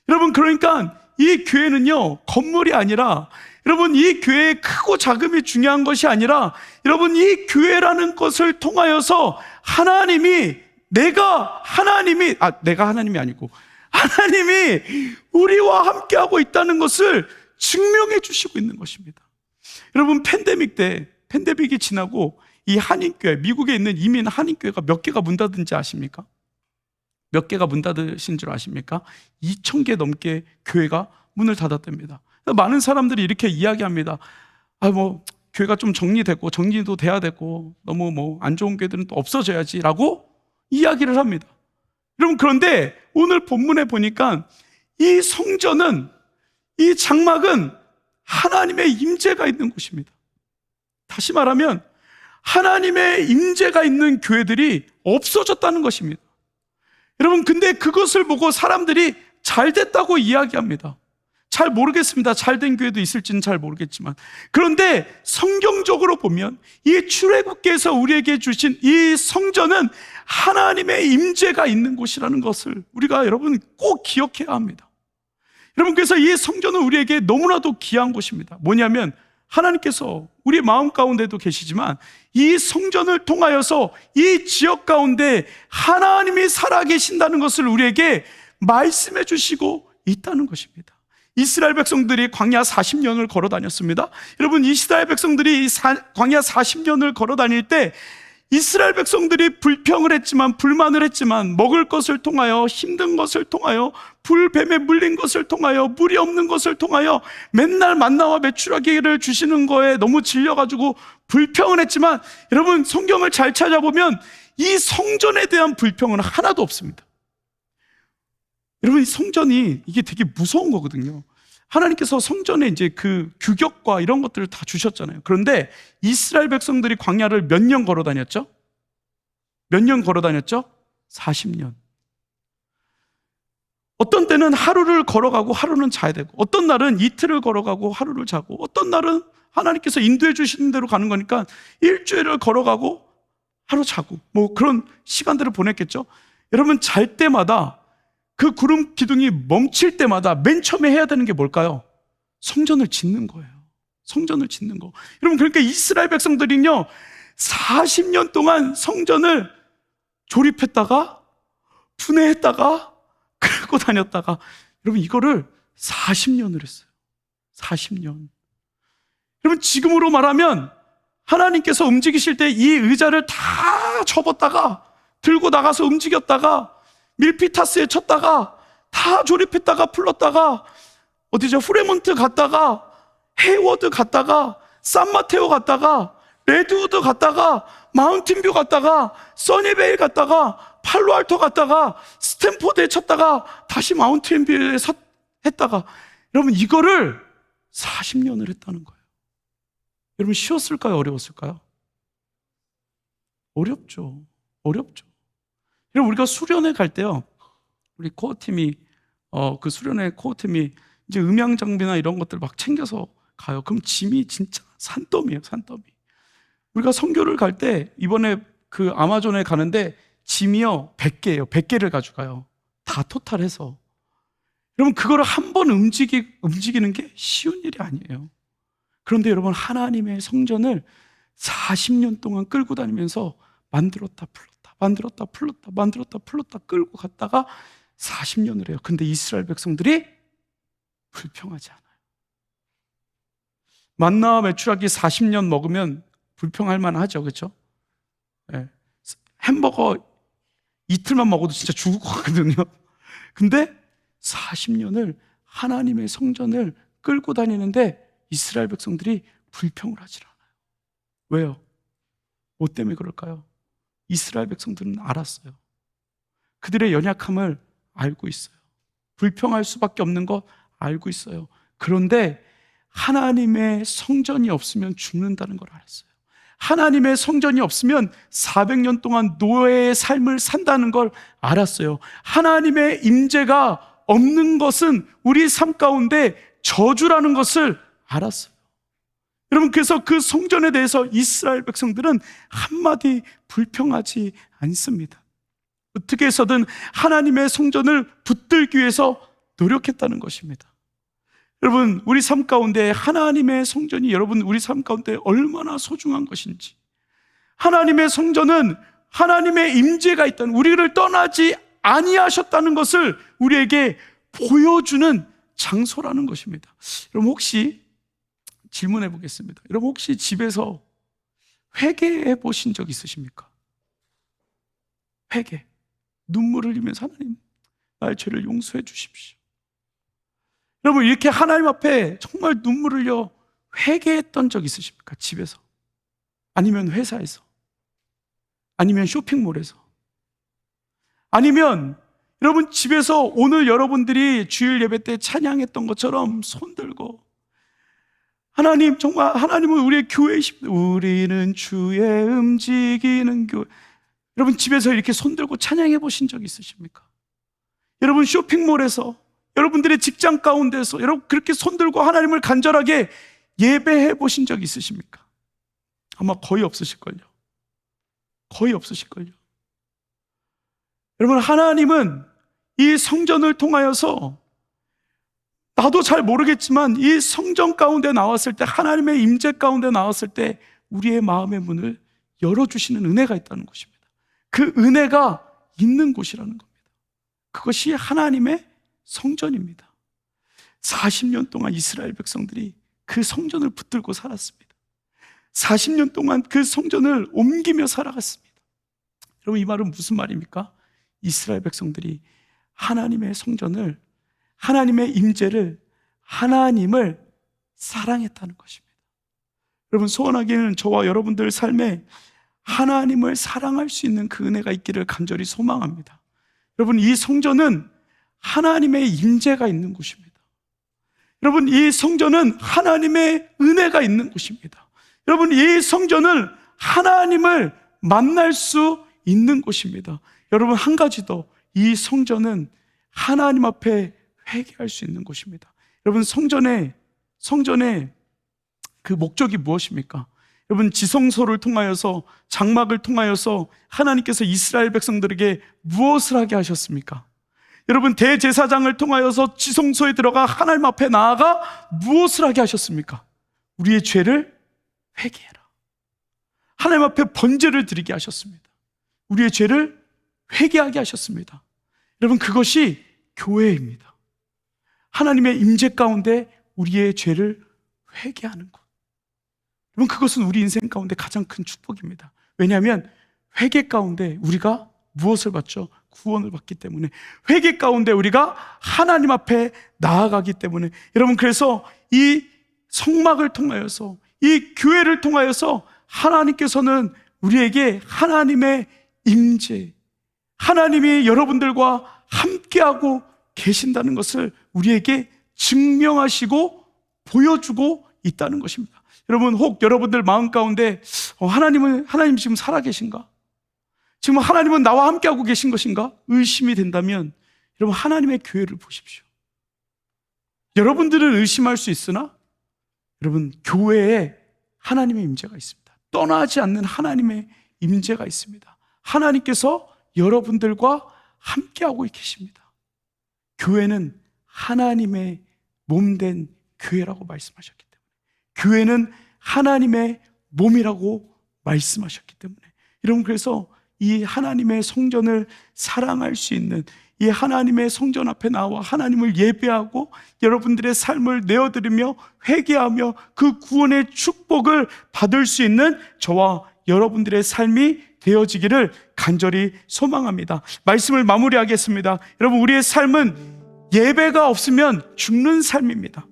여러분, 그러니까 이 교회는요, 건물이 아니라, 여러분, 이 교회의 크고 작음이 중요한 것이 아니라, 여러분, 이 교회라는 것을 통하여서 내가 하나님이 아니고 하나님이 우리와 함께하고 있다는 것을 증명해 주시고 있는 것입니다. 여러분, 팬데믹이 지나고 이 한인교회, 미국에 있는 이민 한인교회가 몇 개가 문 닫은지 아십니까? 몇 개가 문 닫으신 줄 아십니까? 2,000개 넘게 교회가 문을 닫았답니다. 많은 사람들이 이렇게 이야기합니다. 교회가 좀 정리도 돼야 되고, 너무 안 좋은 교회들은 또 없어져야지 라고 이야기를 합니다. 여러분, 그런데 오늘 본문에 보니까 이 성전은, 이 장막은 하나님의 임재가 있는 곳입니다. 다시 말하면 하나님의 임재가 있는 교회들이 없어졌다는 것입니다. 여러분, 근데 그것을 보고 사람들이 잘 됐다고 이야기합니다. 잘 모르겠습니다. 잘된 교회도 있을지는 잘 모르겠지만, 그런데 성경적으로 보면 이 출애굽기에서 우리에게 주신 이 성전은 하나님의 임재가 있는 곳이라는 것을 우리가 여러분 꼭 기억해야 합니다. 여러분, 그래서 이 성전은 우리에게 너무나도 귀한 곳입니다. 뭐냐면 하나님께서 우리 마음 가운데도 계시지만 이 성전을 통하여서 이 지역 가운데 하나님이 살아계신다는 것을 우리에게 말씀해 주시고 있다는 것입니다. 이스라엘 백성들이 광야 40년을 걸어 다녔습니다. 여러분, 이스라엘 백성들이 광야 40년을 걸어 다닐 때 이스라엘 백성들이 불평을 했지만, 불만을 했지만, 먹을 것을 통하여, 힘든 것을 통하여, 불뱀에 물린 것을 통하여, 물이 없는 것을 통하여 맨날 만나와 메추라기를 주시는 거에 너무 질려가지고 불평을 했지만, 여러분, 성경을 잘 찾아보면 이 성전에 대한 불평은 하나도 없습니다. 여러분, 이 성전이 이게 되게 무서운 거거든요. 하나님께서 성전에 이제 그 규격과 이런 것들을 다 주셨잖아요. 그런데 이스라엘 백성들이 광야를 몇 년 걸어 다녔죠? 몇 년 걸어 다녔죠? 40년. 어떤 때는 하루를 걸어가고 하루는 자야 되고, 어떤 날은 이틀을 걸어가고 하루를 자고, 어떤 날은 하나님께서 인도해 주시는 대로 가는 거니까 일주일을 걸어가고 하루 자고, 뭐 그런 시간들을 보냈겠죠. 여러분, 잘 때마다 그 구름 기둥이 멈출 때마다 맨 처음에 해야 되는 게 뭘까요? 성전을 짓는 거예요. 성전을 짓는 거. 여러분, 그러니까 이스라엘 백성들은요 40년 동안 성전을 조립했다가 분해했다가 끌고 다녔다가, 여러분, 이거를 40년을 했어요. 40년. 여러분, 지금으로 말하면 하나님께서 움직이실 때 이 의자를 다 접었다가 들고 나가서 움직였다가 밀피타스에 쳤다가 다 조립했다가 풀렀다가 어디죠? 후레몬트 갔다가 헤이워드 갔다가 산마테오 갔다가 레드우드 갔다가 마운틴뷰 갔다가 써니베일 갔다가 팔로알토 갔다가 스탠포드에 쳤다가 다시 마운틴뷰에 했다가, 여러분, 이거를 40년을 했다는 거예요. 여러분, 쉬웠을까요? 어려웠을까요? 어렵죠. 어렵죠. 여러분, 우리가 수련회 갈 때요, 우리 코어팀이 그 수련회 코어팀이 이제 음향 장비나 이런 것들 막 챙겨서 가요. 그럼 짐이 진짜 산더미예요, 산더미. 우리가 선교를 갈 때 이번에 그 아마존에 가는데 짐이요 100개예요. 100개를 가져가요. 다 토탈해서. 여러분, 그거를 한 번 움직이는 게 쉬운 일이 아니에요. 그런데 여러분, 하나님의 성전을 40년 동안 끌고 다니면서 만들었다 풀었다, 만들었다 풀었다, 만들었다 풀었다 끌고 갔다가 40년을 해요. 근데 이스라엘 백성들이 불평하지 않아요. 만나와 메추라기 40년 먹으면 불평할 만하죠, 그렇죠? 네. 햄버거 이틀만 먹어도 진짜 죽을 것 같거든요. 근데 40년을 하나님의 성전을 끌고 다니는데 이스라엘 백성들이 불평을 하지 않아요. 왜요? 뭐 때문에 그럴까요? 이스라엘 백성들은 알았어요. 그들의 연약함을 알고 있어요. 불평할 수밖에 없는 것 알고 있어요. 그런데 하나님의 성전이 없으면 죽는다는 걸 알았어요. 하나님의 성전이 없으면 400년 동안 노예의 삶을 산다는 걸 알았어요. 하나님의 임재가 없는 것은 우리 삶 가운데 저주라는 것을 알았어요. 여러분, 그래서 그 성전에 대해서 이스라엘 백성들은 한마디 불평하지 않습니다. 어떻게 해서든 하나님의 성전을 붙들기 위해서 노력했다는 것입니다. 여러분, 우리 삶 가운데 하나님의 성전이 여러분 우리 삶 가운데 얼마나 소중한 것인지, 하나님의 성전은 하나님의 임재가 있다는, 우리를 떠나지 아니하셨다는 것을 우리에게 보여주는 장소라는 것입니다. 여러분, 혹시 질문해 보겠습니다. 여러분, 혹시 집에서 회개해 보신 적 있으십니까? 회개. 눈물을 흘리면서 하나님, 나의 죄를 용서해 주십시오. 여러분, 이렇게 하나님 앞에 정말 눈물을 흘려 회개했던 적 있으십니까? 집에서, 아니면 회사에서, 아니면 쇼핑몰에서, 아니면 여러분 집에서 오늘 여러분들이 주일 예배 때 찬양했던 것처럼 손 들고, 하나님, 정말 하나님은 우리의 교회이십니다. 우리는 주의 움직이는 교회. 여러분, 집에서 이렇게 손 들고 찬양해 보신 적 있으십니까? 여러분, 쇼핑몰에서, 여러분들의 직장 가운데서 여러분 그렇게 손 들고 하나님을 간절하게 예배해 보신 적 있으십니까? 아마 거의 없으실걸요. 거의 없으실걸요. 여러분, 하나님은 이 성전을 통하여서, 나도 잘 모르겠지만 이 성전 가운데 나왔을 때, 하나님의 임재 가운데 나왔을 때 우리의 마음의 문을 열어주시는 은혜가 있다는 것입니다. 그 은혜가 있는 곳이라는 겁니다. 그것이 하나님의 성전입니다. 40년 동안 이스라엘 백성들이 그 성전을 붙들고 살았습니다. 40년 동안 그 성전을 옮기며 살아갔습니다. 여러분, 이 말은 무슨 말입니까? 이스라엘 백성들이 하나님의 성전을, 하나님의 임재를, 하나님을 사랑했다는 것입니다. 여러분, 소원하기는 저와 여러분들 삶에 하나님을 사랑할 수 있는 그 은혜가 있기를 간절히 소망합니다. 여러분, 이 성전은 하나님의 임재가 있는 곳입니다. 여러분, 이 성전은 하나님의 은혜가 있는 곳입니다. 여러분, 이 성전은 하나님을 만날 수 있는 곳입니다. 여러분, 한 가지 더, 이 성전은 하나님 앞에 회개할 수 있는 곳입니다. 여러분, 성전의 그 목적이 무엇입니까? 여러분, 지성소를 통하여서, 장막을 통하여서 하나님께서 이스라엘 백성들에게 무엇을 하게 하셨습니까? 여러분, 대제사장을 통하여서 지성소에 들어가 하나님 앞에 나아가 무엇을 하게 하셨습니까? 우리의 죄를 회개해라. 하나님 앞에 번제를 드리게 하셨습니다. 우리의 죄를 회개하게 하셨습니다. 여러분, 그것이 교회입니다. 하나님의 임재 가운데 우리의 죄를 회개하는 것. 여러분, 그것은 우리 인생 가운데 가장 큰 축복입니다. 왜냐하면 회개 가운데 우리가 무엇을 받죠? 구원을 받기 때문에. 회개 가운데 우리가 하나님 앞에 나아가기 때문에. 여러분, 그래서 이 성막을 통하여서, 이 교회를 통하여서 하나님께서는 우리에게 하나님의 임재, 하나님이 여러분들과 함께하고 계신다는 것을 우리에게 증명하시고 보여주고 있다는 것입니다. 여러분, 혹 여러분들 마음 가운데 하나님 지금 살아계신가? 지금 하나님은 나와 함께하고 계신 것인가? 의심이 된다면 여러분, 하나님의 교회를 보십시오. 여러분들은 의심할 수 있으나 여러분, 교회에 하나님의 임재가 있습니다. 떠나지 않는 하나님의 임재가 있습니다. 하나님께서 여러분들과 함께하고 계십니다. 교회는 하나님의 몸된 교회라고 말씀하셨기 때문에, 교회는 하나님의 몸이라고 말씀하셨기 때문에, 여러분, 그래서 이 하나님의 성전을 사랑할 수 있는, 이 하나님의 성전 앞에 나와 하나님을 예배하고 여러분들의 삶을 내어드리며 회개하며 그 구원의 축복을 받을 수 있는 저와 여러분들의 삶이 되어지기를 간절히 소망합니다. 말씀을 마무리하겠습니다. 여러분, 우리의 삶은 예배가 없으면 죽는 삶입니다.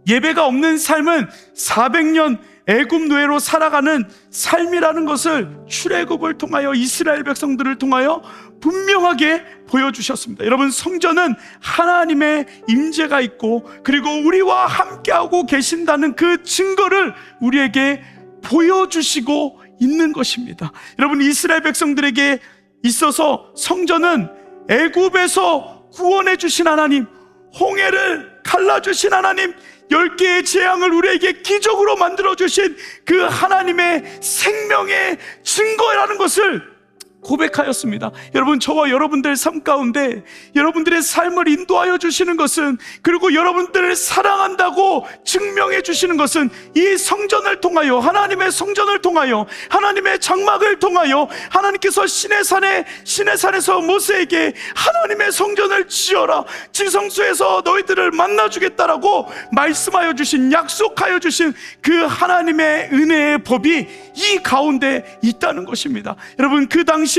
예배가 없는 삶은 400년 애굽 노예로 살아가는 삶이라는 것을 출애굽을 통하여 이스라엘 백성들을 통하여 분명하게 보여주셨습니다. 여러분, 성전은 하나님의 임재가 있고 그리고 우리와 함께하고 계신다는 그 증거를 우리에게 보여주시고 있는 것입니다. 여러분, 이스라엘 백성들에게 있어서 성전은 애굽에서 구원해 주신 하나님, 홍해를 갈라주신 하나님, 10개의 재앙을 우리에게 기적으로 만들어주신 그 하나님의 생명의 증거라는 것을 고백하였습니다. 여러분, 저와 여러분들 삶 가운데 여러분들의 삶을 인도하여 주시는 것은, 그리고 여러분들을 사랑한다고 증명해 주시는 것은 이 성전을 통하여, 하나님의 성전을 통하여, 하나님의 장막을 통하여 하나님께서 시내산에서 모세에게 하나님의 성전을 지어라, 지성소에서 너희들을 만나주겠다라고 말씀하여 주신, 약속하여 주신 그 하나님의 은혜의 법이 이 가운데 있다는 것입니다. 여러분, 그 당시에는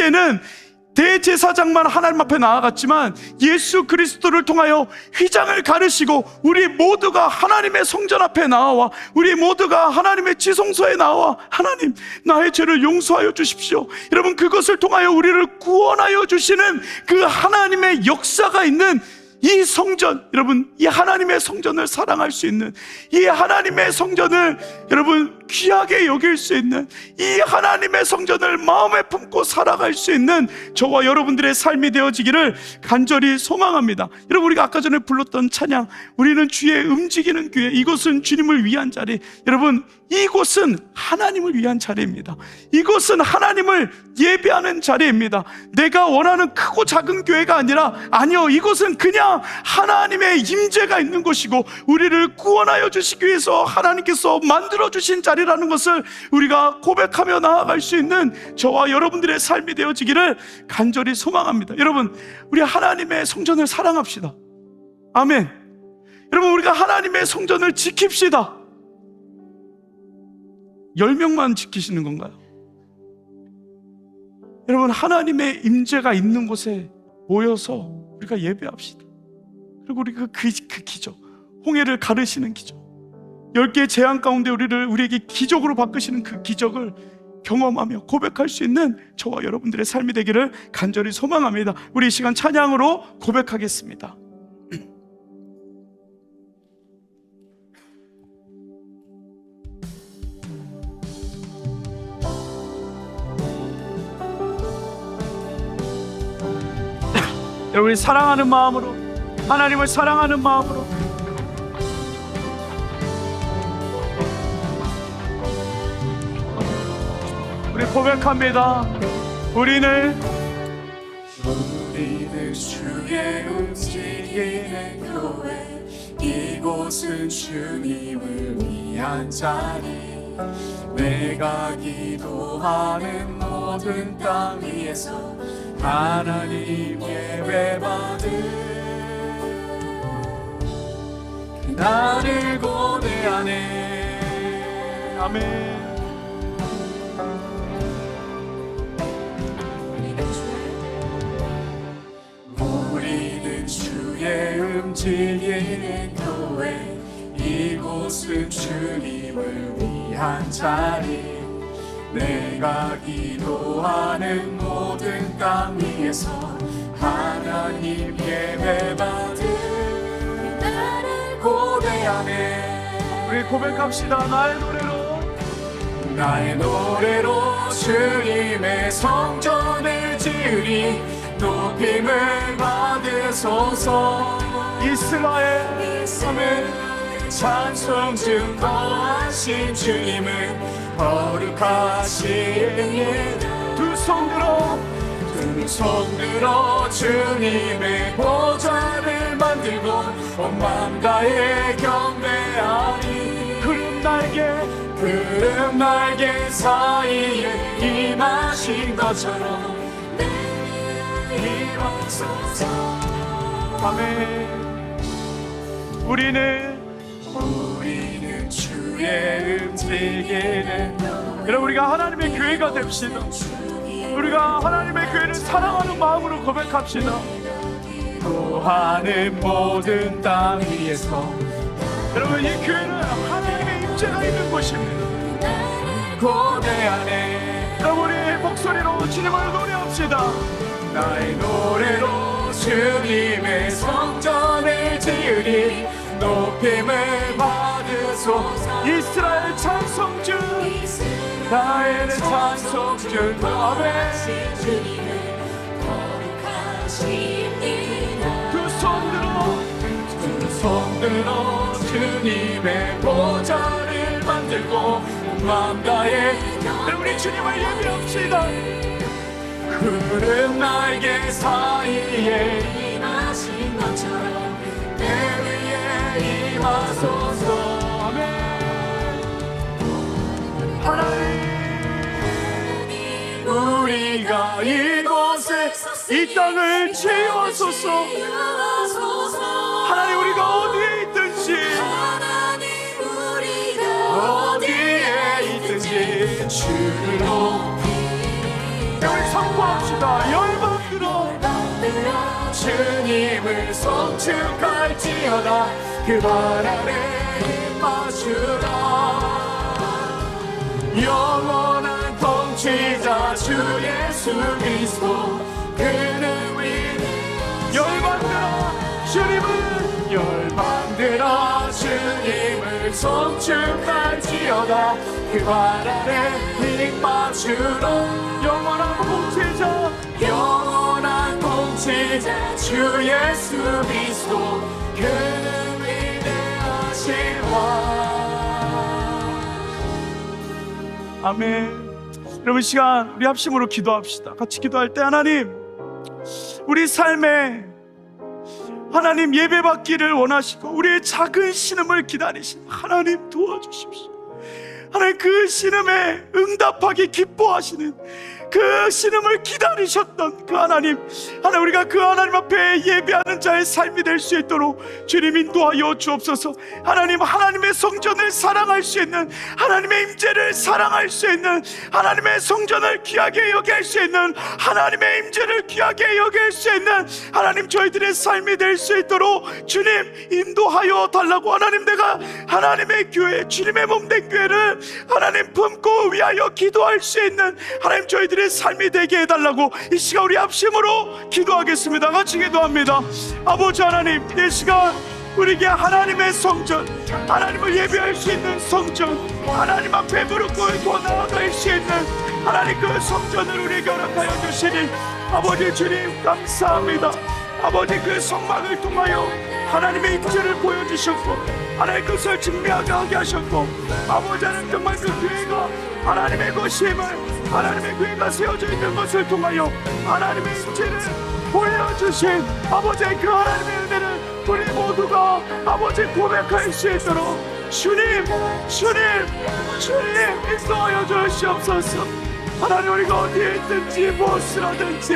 대제사장만 하나님 앞에 나아갔지만 예수 그리스도를 통하여 휘장을 가르시고 우리 모두가 하나님의 성전 앞에 나와, 우리 모두가 하나님의 지성소에 나와, 하나님, 나의 죄를 용서하여 주십시오. 여러분, 그것을 통하여 우리를 구원하여 주시는 그 하나님의 역사가 있는 이 성전, 여러분, 이 하나님의 성전을 사랑할 수 있는, 이 하나님의 성전을 여러분 귀하게 여길 수 있는, 이 하나님의 성전을 마음에 품고 살아갈 수 있는 저와 여러분들의 삶이 되어지기를 간절히 소망합니다. 여러분, 우리가 아까 전에 불렀던 찬양, 우리는 주의 움직이는 교회, 이곳은 주님을 위한 자리. 여러분, 이곳은 하나님을 위한 자리입니다. 이곳은 하나님을 예배하는 자리입니다. 내가 원하는 크고 작은 교회가 아니라, 아니요, 이곳은 그냥 그냥 하나님의 임재가 있는 곳이고 우리를 구원하여 주시기 위해서 하나님께서 만들어주신 자리라는 것을 우리가 고백하며 나아갈 수 있는 저와 여러분들의 삶이 되어지기를 간절히 소망합니다. 여러분, 우리 하나님의 성전을 사랑합시다. 아멘. 여러분, 우리가 하나님의 성전을 지킵시다. 10명만 지키시는 건가요? 여러분, 하나님의 임재가 있는 곳에 모여서 우리가 예배합시다. 그리고 우리가 그 기적, 홍해를 가르시는 기적, 10개의 재앙 가운데 우리에게 기적으로 바꾸시는 그 기적을 경험하며 고백할 수 있는 저와 여러분들의 삶이 되기를 간절히 소망합니다. 우리 이 시간 찬양으로 고백하겠습니다. 여러분이 사랑하는 마음으로, 하나님을 사랑하는 마음으로 우리 고백합니다. 우리는 주의 움직이는 교회, 이곳은 주님을 위한 자리. 내가 기도하는 모든 땅 위에서 하나님 예배받은 나를 고대하네. 아멘. 우리는 주의 움직이는 교회, 이곳은 주님을 위한 자리. 내가 기도하는 모든 땅 위에서 하나님 예배받은 나를 고대하네. 우리 고백합시다. 나의 노래로 주님의 성전을 지으리. 높임을 받으소서. 이스라엘 찬송 증거하신 주님은 거룩하신 예. 두 손 들어 주님의 보좌를 만들고 온 맘 다해 경배하리. 구름 날개 사이에 임하신 것처럼 임하소서. 아멘. 우리는 주의 움직이는 여러분, 우리가 하나님의 교회가 됩시다. 우리가 하나님의 교회를 사랑하는 마음으로 고백합시다. 구하는 모든 땅 위에서 여러분, 이 교회는 하나님의 임재가 있는 곳입니다. 고대하네. 여러분, 우리 목소리로 주님을 노래합시다. 나의 노래로 주님의 성전을 지으리. 높임을 받으소서. 이스라엘 찬송주, 나의 찬송주. 아멘. 두 손 들어 주님의 보좌를 만들고 온 맘 다해 우리 주님을 예배합시다. 구름 날개 사이에 임하신 것처럼 내 위에 임하소서. 아멘. 하나님, 우리가 이곳에 이 땅을 채워소서. 하나님, 우리가 어디에 있든지 주를 높이 우리 선포합시다. 열방 들어 주님을 송축할지어다. 그 발 아래 힘마주라. 영원한 통치자 주 예수 그리스도, 그는 위대. 열방들아 주님을 열방들아 주님을 송축할지어다. 그 발 아래 힘마주라. 영원한 통치자 주 예수 그리스도, 그는 위대하신 왕. 아멘. 여러분, 시간 우리 합심으로 기도합시다. 같이 기도할 때, 하나님, 우리 삶에 하나님 예배받기를 원하시고 우리의 작은 신음을 기다리신 하나님 도와주십시오. 하나님 그 신음에 응답하기 기뻐하시는 그 신음을 기다리셨던 그 하나님, 하나님 우리가 그 하나님 앞에 예배하는 자의 삶이 될 수 있도록 주님 인도하여 주옵소서. 하나님, 하나님의 성전을 사랑할 수 있는, 하나님의 임재를 사랑할 수 있는, 하나님의 성전을 귀하게 여길 수 있는, 하나님의 임재를 귀하게 여길 수 있는 하나님 저희들의 삶이 될 수 있도록 주님 인도하여 달라고. 하나님, 내가 하나님의 교회, 주님의 몸된 교회를 하나님 품고 위하여 기도할 수 있는 하나님 저희들의 삶이 되게 해달라고 이 시간 우리 합심으로 기도하겠습니다. 같이 기도합니다. 아버지 하나님, 이 시간 우리에게 하나님의 성전, 하나님을 예배할 수 있는 성전, 하나님 앞에 무릎 꿇고 나아갈 수 있는 하나님 그 성전을 우리에게 허락하여 주시니 아버지 주님 감사합니다. 아버지 그 성막을 통하여 하나님의 임재를 보여주셨고 하나님 그것을 증명하게 하셨고 아버지 하나님 정말 그 교회가 하나님의 것임을, 하나님의 교회가 세워져 있는 것을 통하여 하나님의 임재를 보여주신 아버지의 그 하나님의 은혜를 우리 모두가 아버지 고백할 수 있도록 주님 인도하여 주시옵소서. 하나님, 우리가 어디에 있든지 무엇을 하든지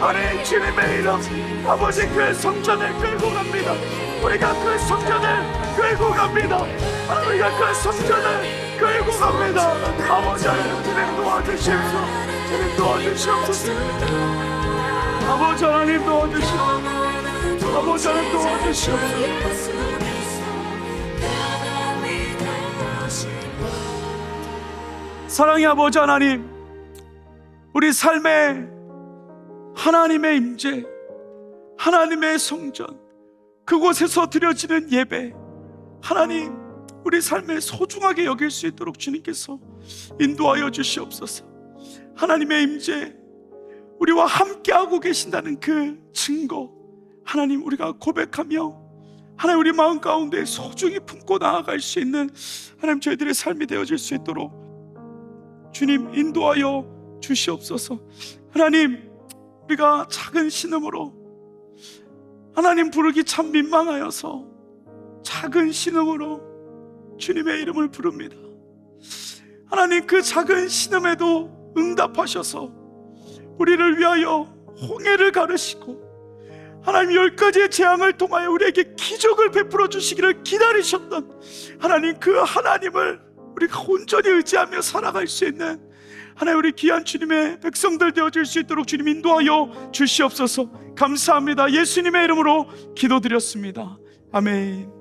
하나님 주님의 이름 아버지 그 성전을 끌고 갑니다. 우리가 그 성전을 끌고 갑니다. 하나님, 우리가 그 성전을 끌고 갑니다. 아버지 하나님 주님 도와주시옵소서. 주님 도와주시옵소서. 아버지 하나님 도와주시옵소서. 아버지 하나님 도와주시옵소서. 사랑의 아버지 하나님, 우리 삶에 하나님의 임재, 하나님의 성전, 그곳에서 드려지는 예배, 하나님 우리 삶에 소중하게 여길 수 있도록 주님께서 인도하여 주시옵소서. 하나님의 임재, 우리와 함께하고 계신다는 그 증거 하나님 우리가 고백하며 하나님 우리 마음 가운데 소중히 품고 나아갈 수 있는 하나님 저희들의 삶이 되어질 수 있도록 주님 인도하여 주시옵소서. 하나님, 우리가 작은 신음으로 하나님 부르기 참 민망하여서 작은 신음으로 주님의 이름을 부릅니다. 하나님 그 작은 신음에도 응답하셔서 우리를 위하여 홍해를 가르시고 하나님 10가지의 재앙을 통하여 우리에게 기적을 베풀어 주시기를 기다리셨던 하나님 그 하나님을 우리가 온전히 의지하며 살아갈 수 있는 하나님 우리 귀한 주님의 백성들 되어질 수 있도록 주님 인도하여 주시옵소서. 감사합니다. 예수님의 이름으로 기도드렸습니다. 아멘.